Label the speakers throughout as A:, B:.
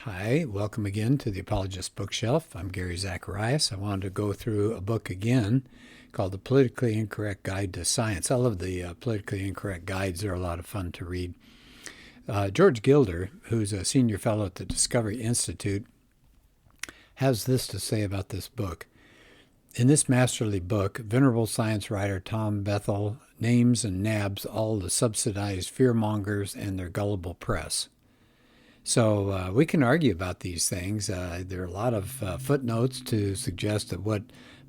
A: Hi, welcome again to the Apologist bookshelf. I'm Gary Zacharias. I wanted to go through a book again called The Politically Incorrect Guide to Science. I love the politically incorrect guides. They're a lot of fun to read. George Gilder, who's a senior fellow at the Discovery Institute, has this to say about this book. In this masterly book, venerable science writer Tom Bethel names and nabs all the subsidized fearmongers and their gullible press. So we can argue about these things. There are a lot of footnotes to suggest that what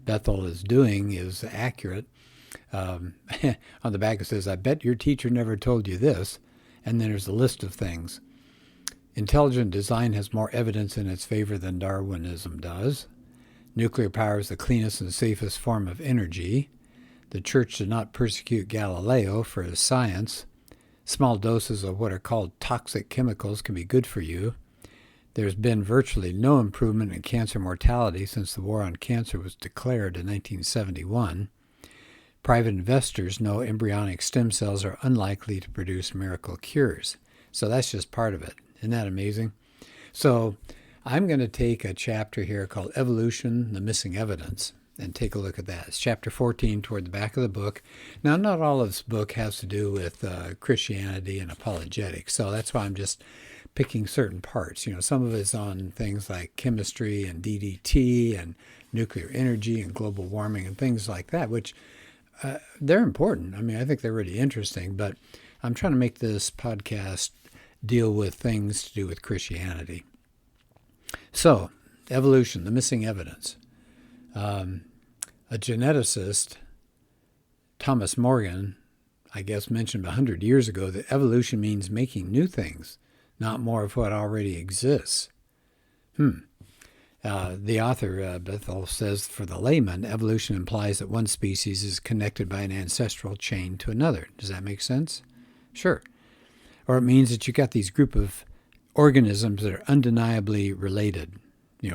A: Bethel is doing is accurate. On the back it says, "I bet your teacher never told you this." And then there's a list of things. Intelligent design has more evidence in its favor than Darwinism does. Nuclear power is the cleanest and safest form of energy. The church did not persecute Galileo for his science. Small doses of what are called toxic chemicals can be good for you. There's been virtually no improvement in cancer mortality since the war on cancer was declared in 1971. Private investors know embryonic stem cells are unlikely to produce miracle cures. So that's just part of it. Isn't that amazing? So I'm going to take a chapter here called Evolution, the Missing Evidence, and take a look at that. It's chapter 14 toward the back of the book. Now, not all of this book has to do with Christianity and apologetics, so that's why I'm just picking certain parts. Some of it's on things like chemistry and DDT and nuclear energy and global warming and things like that, which they're important. I mean, I think they're really interesting, but I'm trying to make this podcast deal with things to do with Christianity. So, evolution, the missing evidence. A geneticist, Thomas Morgan, I guess mentioned 100 years ago that evolution means making new things, not more of what already exists. The author, Bethel, says for the layman, evolution implies that one species is connected by an ancestral chain to another. Does that make sense? Sure. Or it means that you got these group of organisms that are undeniably related.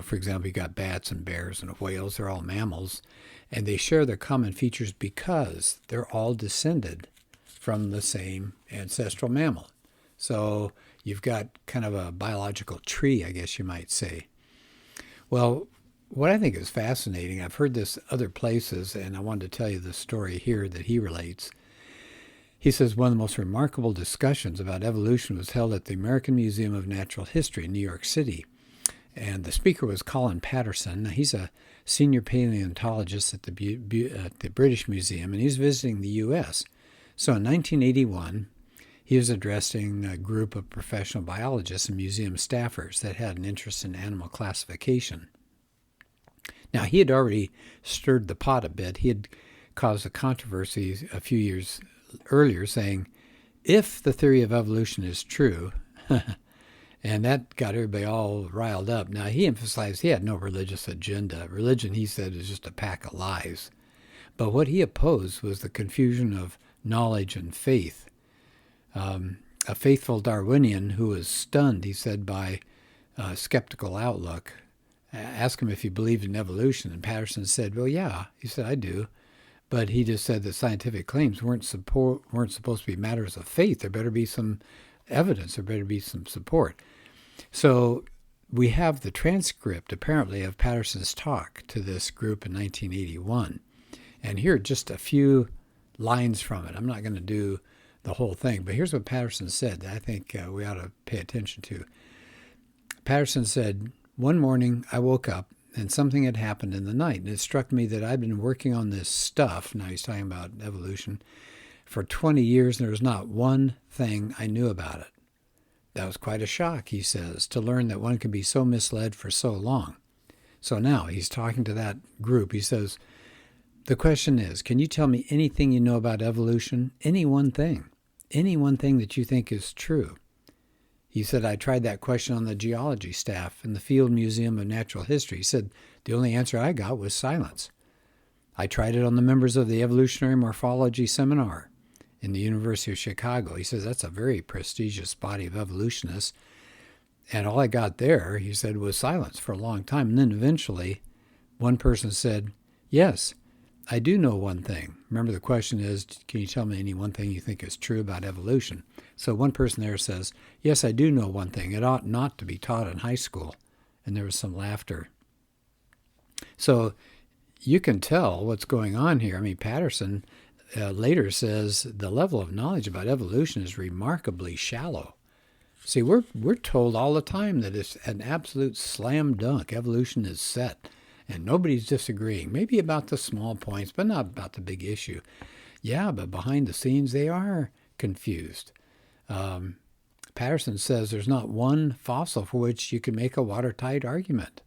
A: For example, you got bats and bears and whales. They're all mammals, and they share their common features because they're all descended from the same ancestral mammal. So you've got kind of a biological tree, I guess you might say. Well, what I think is fascinating, I've heard this other places, and I wanted to tell you the story here that he relates. He says one of the most remarkable discussions about evolution was held at the American Museum of Natural History in New York City. And the speaker was Colin Patterson. He's a senior paleontologist at the British Museum, and he's visiting the U.S. So in 1981, he was addressing a group of professional biologists and museum staffers that had an interest in animal classification. Now, he had already stirred the pot a bit. He had caused a controversy a few years earlier saying, if the theory of evolution is true, and that got everybody all riled up. Now, he emphasized he had no religious agenda. Religion, he said, is just a pack of lies. But what he opposed was the confusion of knowledge and faith. A faithful Darwinian who was stunned, he said, by a skeptical outlook, asked him if he believed in evolution. And Patterson said, well, yeah. He said, I do. But he just said that scientific claims weren't supposed to be matters of faith. There better be some evidence. There better be some support. So we have the transcript, apparently, of Patterson's talk to this group in 1981. And here are just a few lines from it. I'm not going to do the whole thing, but here's what Patterson said that I think we ought to pay attention to. Patterson said, one morning I woke up and something had happened in the night, and it struck me that I'd been working on this stuff, now he's talking about evolution, for 20 years, and there was not one thing I knew about it. That was quite a shock, he says, to learn that one can be so misled for so long. So now he's talking to that group. He says, the question is, can you tell me anything you know about evolution? Any one thing that you think is true. He said, I tried that question on the geology staff in the Field Museum of Natural History. He said, the only answer I got was silence. I tried it on the members of the Evolutionary Morphology Seminar in the University of Chicago. He says, that's a very prestigious body of evolutionists. And all I got there, he said, was silence for a long time. And then eventually, one person said, yes, I do know one thing. Remember, the question is, can you tell me any one thing you think is true about evolution? So one person there says, yes, I do know one thing. It ought not to be taught in high school. And there was some laughter. So you can tell what's going on here. I mean, Patterson later says the level of knowledge about evolution is remarkably shallow. See, we're told all the time that it's an absolute slam dunk. Evolution is set, and nobody's disagreeing. Maybe about the small points, but not about the big issue. Yeah, but behind the scenes, they are confused. Patterson says there's not one fossil for which you can make a watertight argument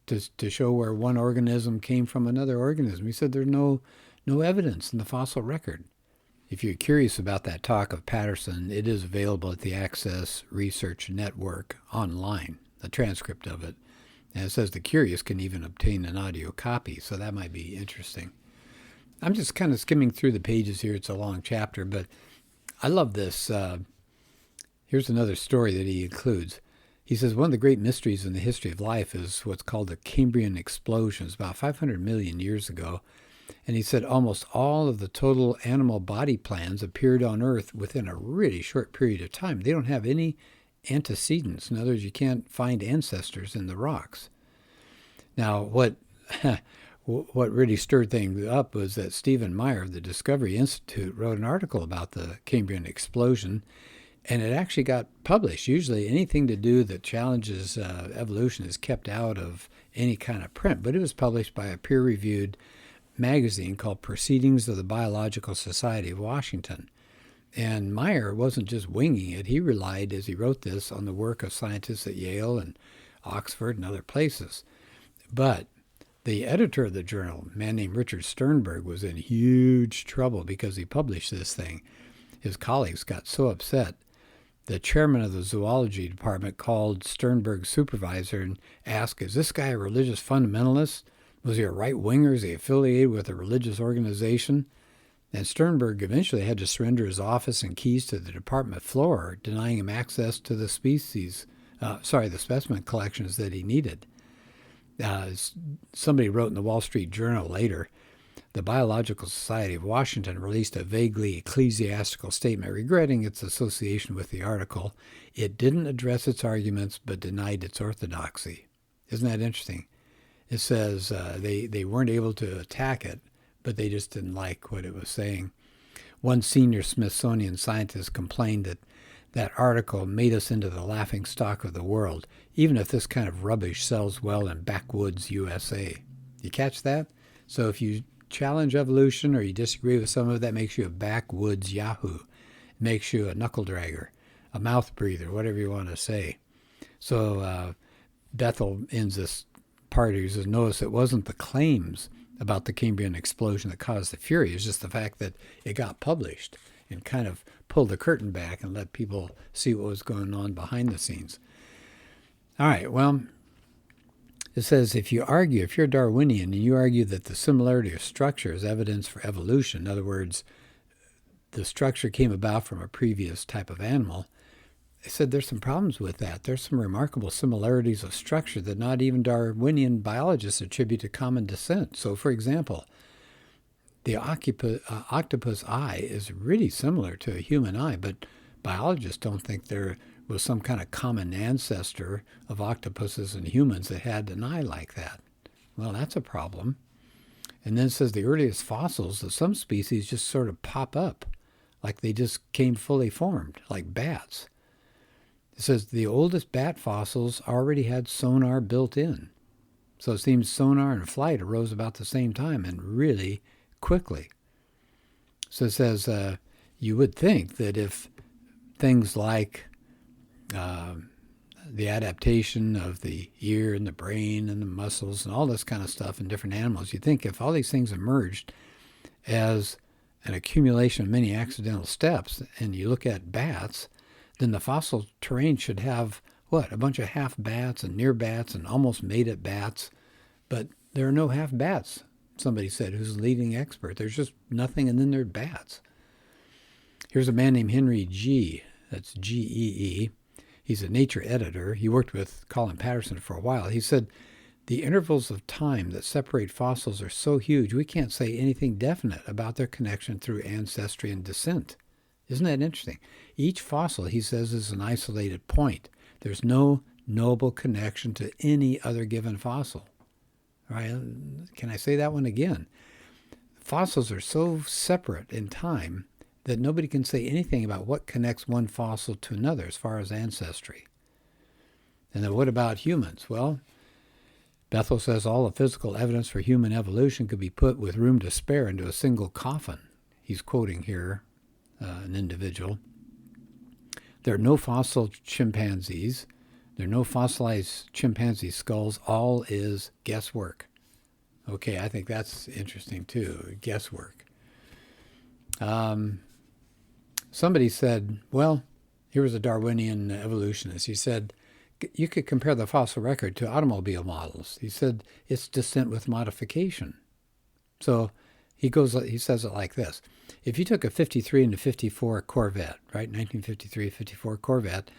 A: to show where one organism came from another organism. He said there's no evidence in the fossil record. If you're curious about that talk of Patterson, it is available at the Access Research Network online, a transcript of it. And it says the curious can even obtain an audio copy, so that might be interesting. I'm just kind of skimming through the pages here. It's a long chapter, but I love this. Here's another story that he includes. He says one of the great mysteries in the history of life is what's called the Cambrian explosion. It's about 500 million years ago. And he said almost all of the total animal body plans appeared on Earth within a really short period of time. They don't have any antecedents. In other words, you can't find ancestors in the rocks. Now, what really stirred things up was that Stephen Meyer of the Discovery Institute wrote an article about the Cambrian explosion, and it actually got published. Usually anything to do that challenges evolution is kept out of any kind of print, but it was published by a peer-reviewed magazine called Proceedings of the Biological Society of Washington. And Meyer wasn't just winging it. He relied, as he wrote this, on the work of scientists at Yale and Oxford and other places. But the editor of the journal, a man named Richard Sternberg, was in huge trouble because he published this thing. His colleagues got so upset. The chairman of the zoology department called Sternberg's supervisor and asked, is this guy a religious fundamentalist? Was he a right-winger? Is he affiliated with a religious organization? And Sternberg eventually had to surrender his office and keys to the department floor, denying him access to the specimen collections that he needed. Somebody wrote in the Wall Street Journal later, the Biological Society of Washington released a vaguely ecclesiastical statement regretting its association with the article. It didn't address its arguments, but denied its orthodoxy. Isn't that interesting? It says they weren't able to attack it, but they just didn't like what it was saying. One senior Smithsonian scientist complained that that article made us into the laughing stock of the world, even if this kind of rubbish sells well in backwoods USA. You catch that? So if you challenge evolution or you disagree with some of it, that makes you a backwoods yahoo. It makes you a knuckle dragger, a mouth breather, whatever you want to say. So Bethel ends this part here. He says, notice it wasn't the claims about the Cambrian explosion that caused the fury. It's just the fact that it got published and kind of pulled the curtain back and let people see what was going on behind the scenes. All right, well, it says if you're Darwinian and you argue that the similarity of structure is evidence for evolution, in other words, the structure came about from a previous type of animal, they said there's some problems with that. There's some remarkable similarities of structure that not even Darwinian biologists attribute to common descent. So, for example, the octopus eye is really similar to a human eye, but biologists don't think there was some kind of common ancestor of octopuses and humans that had an eye like that. Well, that's a problem. And then it says the earliest fossils of some species just sort of pop up, like they just came fully formed, like bats. It says the oldest bat fossils already had sonar built in. So it seems sonar and flight arose about the same time and really quickly. So it says you would think that if things like the adaptation of the ear and the brain and the muscles and all this kind of stuff in different animals, you'd think if all these things emerged as an accumulation of many accidental steps, and you look at bats, then the fossil terrain should have, a bunch of half bats and near bats and almost made-it bats. But there are no half bats, somebody said, who's a leading expert. There's just nothing, and then there are bats. Here's a man named Henry G. That's G-E-E. He's a nature editor. He worked with Colin Patterson for a while. He said The intervals of time that separate fossils are so huge we can't say anything definite about their connection through ancestry and descent. Isn't that interesting? Each fossil, he says, is an isolated point. There's no knowable connection to any other given fossil. All right? Can I say that one again? Fossils are so separate in time that nobody can say anything about what connects one fossil to another as far as ancestry. And then what about humans? Well, Bethel says all the physical evidence for human evolution could be put with room to spare into a single coffin. He's quoting here an individual. There are no fossil chimpanzees. There are no fossilized chimpanzee skulls. All is guesswork. Okay, I think that's interesting too, guesswork. Somebody said, well, here was a Darwinian evolutionist. He said, you could compare the fossil record to automobile models. He said, it's descent with modification. So he says it like this. If you took a 53 and a 54 Corvette, right, 1953, 54 Corvette,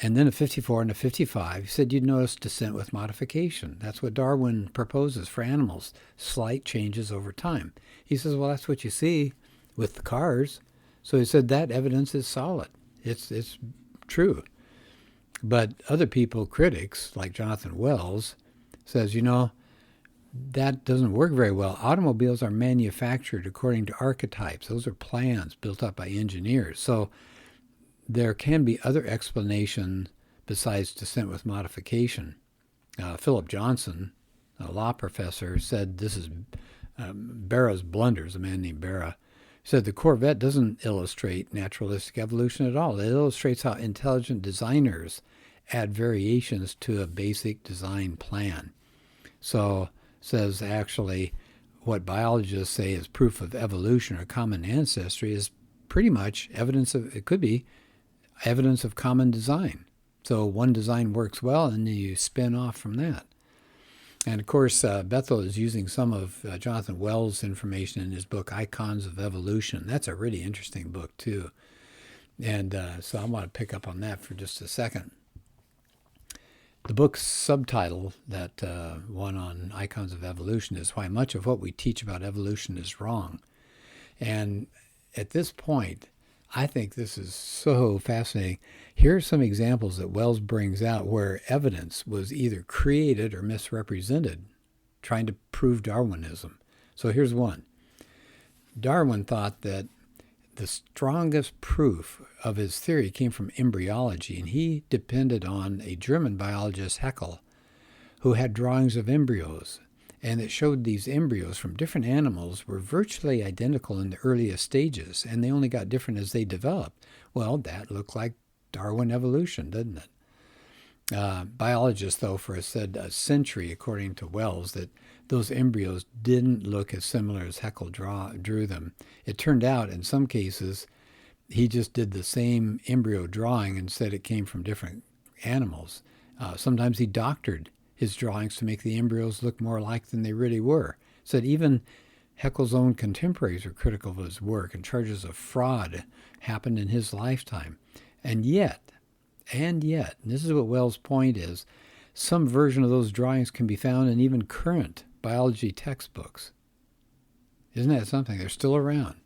A: and then a 54 and a 55, he said you'd notice descent with modification. That's what Darwin proposes for animals, slight changes over time. He says, well, that's what you see with the cars. So he said that evidence is solid. It's true. But other people, critics, like Jonathan Wells, says, that doesn't work very well. Automobiles are manufactured according to archetypes. Those are plans built up by engineers. So there can be other explanations besides descent with modification. Philip Johnson, a law professor, said this is Barra's blunders, a man named Barra, said the Corvette doesn't illustrate naturalistic evolution at all. It illustrates how intelligent designers add variations to a basic design plan. So says actually what biologists say is proof of evolution or common ancestry is pretty much it could be evidence of common design. So one design works well and then you spin off from that. And of course, Bethel is using some of Jonathan Wells' information in his book, Icons of Evolution. That's a really interesting book, too. And so I want to pick up on that for just a second. The book's subtitle, that one on Icons of Evolution, is Why Much of What We Teach About Evolution is Wrong. And at this point, I think this is so fascinating. Here are some examples that Wells brings out where evidence was either created or misrepresented, trying to prove Darwinism. So here's one. Darwin thought that the strongest proof of his theory came from embryology, and he depended on a German biologist, Haeckel, who had drawings of embryos, and it showed these embryos from different animals were virtually identical in the earliest stages, and they only got different as they developed. Well, that looked like Darwin evolution, didn't it? Biologists, though, for said a century, according to Wells, that those embryos didn't look as similar as Haeckel drew them. It turned out, in some cases, he just did the same embryo drawing and said it came from different animals. Sometimes he doctored his drawings to make the embryos look more alike than they really were. Said even Haeckel's own contemporaries were critical of his work, and charges of fraud happened in his lifetime. And yet, and this is what Wells' point is, some version of those drawings can be found in even current biology textbooks. Isn't that something? They're still around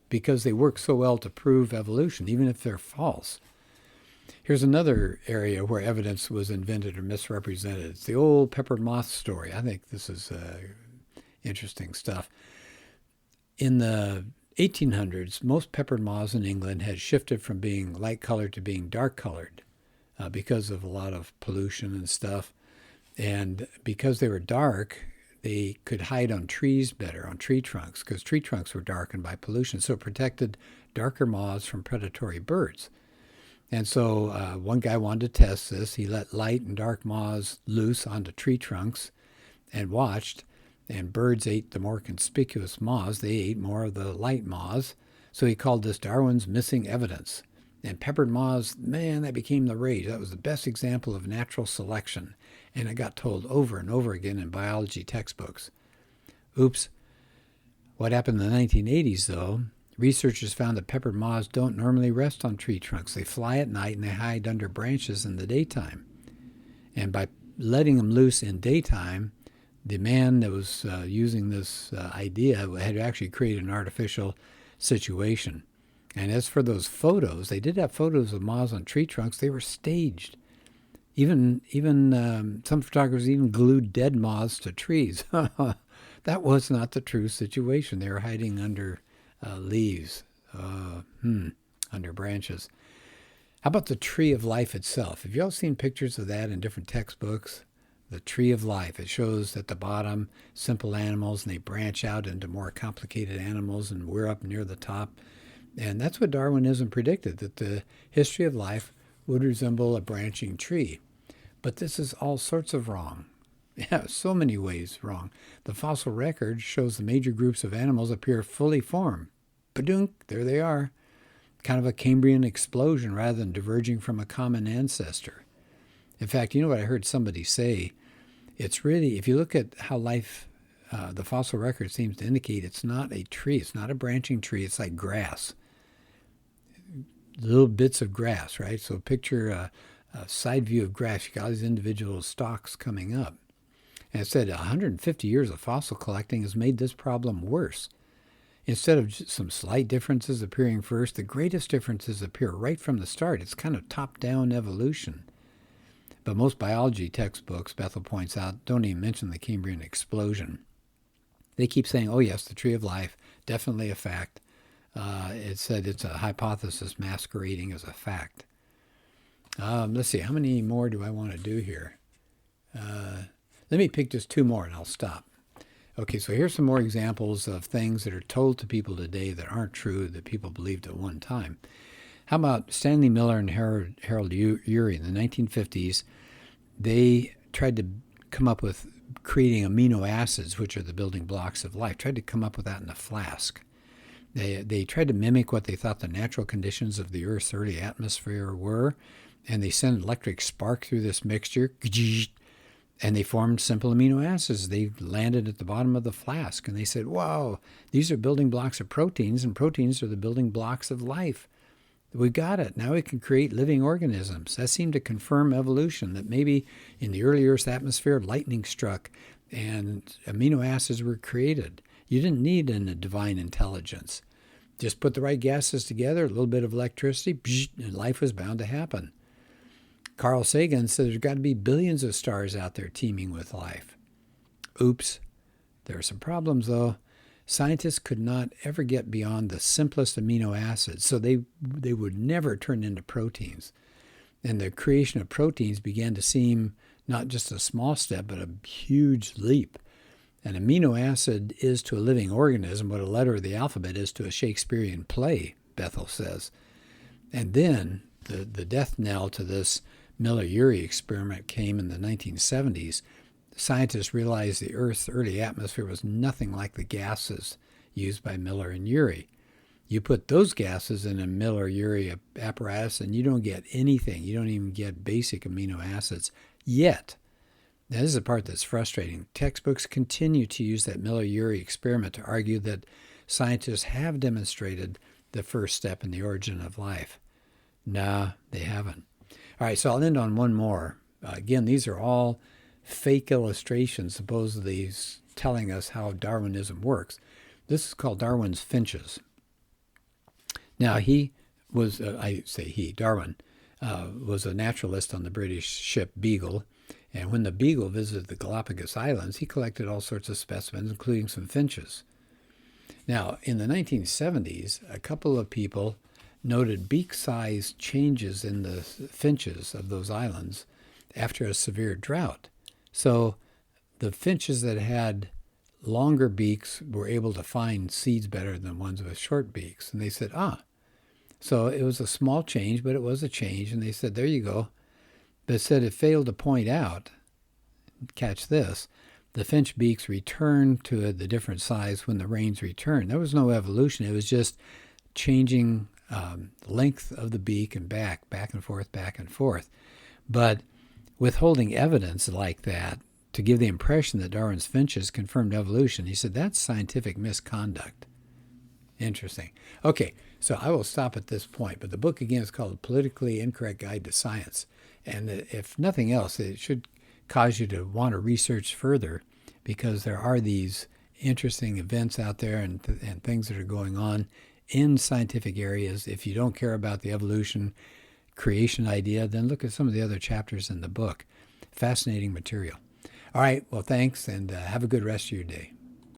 A: because they work so well to prove evolution, even if they're false. Here's another area where evidence was invented or misrepresented. It's the old peppered moth story. I think this is interesting stuff. In the 1800s, most peppered moths in England had shifted from being light-colored to being dark-colored because of a lot of pollution and stuff. And because they were dark, they could hide on trees better, on tree trunks, because tree trunks were darkened by pollution. So it protected darker moths from predatory birds. And so one guy wanted to test this. He let light and dark moths loose onto tree trunks and watched. And birds ate the more conspicuous moths. They ate more of the light moths. So he called this Darwin's missing evidence. And peppered moths, man, that became the rage. That was the best example of natural selection. And it got told over and over again in biology textbooks. Oops. What happened in the 1980s, though, researchers found that peppered moths don't normally rest on tree trunks. They fly at night and they hide under branches in the daytime. And by letting them loose in daytime, the man that was using this idea had actually created an artificial situation. And as for those photos, they did have photos of moths on tree trunks. They were staged. Even some photographers even glued dead moths to trees. That was not the true situation. They were hiding under leaves, under branches. How about the tree of life itself? Have you all seen pictures of that in different textbooks? The tree of life. It shows at the bottom simple animals, and they branch out into more complicated animals, and we're up near the top. And that's what Darwinism predicted, that the history of life would resemble a branching tree. But this is all sorts of wrong. Yeah, so many ways wrong. The fossil record shows the major groups of animals appear fully formed. Badunk, there they are. Kind of a Cambrian explosion rather than diverging from a common ancestor. In fact, you know what I heard somebody say? It's really, if you look at how life, the fossil record seems to indicate, it's not a tree. It's not a branching tree. It's like grass. Little bits of grass, right? So picture a side view of grass. You got all these individual stalks coming up. And it said 150 years of fossil collecting has made this problem worse. Instead of just some slight differences appearing first, the greatest differences appear right from the start. It's kind of top-down evolution. But most biology textbooks, Bethel points out, don't even mention the Cambrian explosion. They keep saying, oh yes, the tree of life, definitely a fact. It said it's a hypothesis masquerading as a fact. Let's see, how many more do I want to do here? Let me pick just two more and I'll stop. Okay, so here's some more examples of things that are told to people today that aren't true, that people believed at one time. How about Stanley Miller and Harold Urey in the 1950s? They tried to come up with creating amino acids, which are the building blocks of life, tried to come up with that in a flask. They tried to mimic what they thought the natural conditions of the Earth's early atmosphere were, and they sent an electric spark through this mixture, and they formed simple amino acids. They landed at the bottom of the flask, and they said, wow, these are building blocks of proteins, and proteins are the building blocks of life. We got it. Now we can create living organisms. That seemed to confirm evolution, that maybe in the early Earth's atmosphere, lightning struck, and amino acids were created. You didn't need a divine intelligence. Just put the right gases together, a little bit of electricity, and life was bound to happen. Carl Sagan said there's got to be billions of stars out there teeming with life. Oops. There are some problems, though. Scientists could not ever get beyond the simplest amino acids, so they would never turn into proteins. And the creation of proteins began to seem not just a small step, but a huge leap. An amino acid is to a living organism what a letter of the alphabet is to a Shakespearean play, Bethel says. And then the death knell to this Miller-Urey experiment came in the 1970s. Scientists realized the Earth's early atmosphere was nothing like the gases used by Miller and Urey. You put those gases in a Miller-Urey apparatus and you don't get anything. You don't even get basic amino acids yet. Now, this is the part that's frustrating. Textbooks continue to use that Miller-Urey experiment to argue that scientists have demonstrated the first step in the origin of life. Nah, they haven't. All right, so I'll end on one more. Again, these are all fake illustrations, supposedly telling us how Darwinism works. This is called Darwin's finches. Now, Darwin was a naturalist on the British ship Beagle, and when the Beagle visited the Galapagos Islands, he collected all sorts of specimens, including some finches. Now, in the 1970s, a couple of people noted beak size changes in the finches of those islands after a severe drought. So the finches that had longer beaks were able to find seeds better than ones with short beaks. And they said, so it was a small change, but it was a change. And they said, there you go. But it said it failed to point out, catch this, the finch beaks returned to the different size when the rains returned. There was no evolution. It was just changing length of the beak and back and forth, back and forth. But withholding evidence like that to give the impression that Darwin's finches confirmed evolution, he said that's scientific misconduct. Interesting. Okay, so I will stop at this point, but the book again is called Politically Incorrect Guide to Science. And if nothing else, it should cause you to want to research further, because there are these interesting events out there and things that are going on in scientific areas. If you don't care about the evolution creation idea, then look at some of the other chapters in the book. Fascinating material. All right, well, thanks, and have a good rest of your day.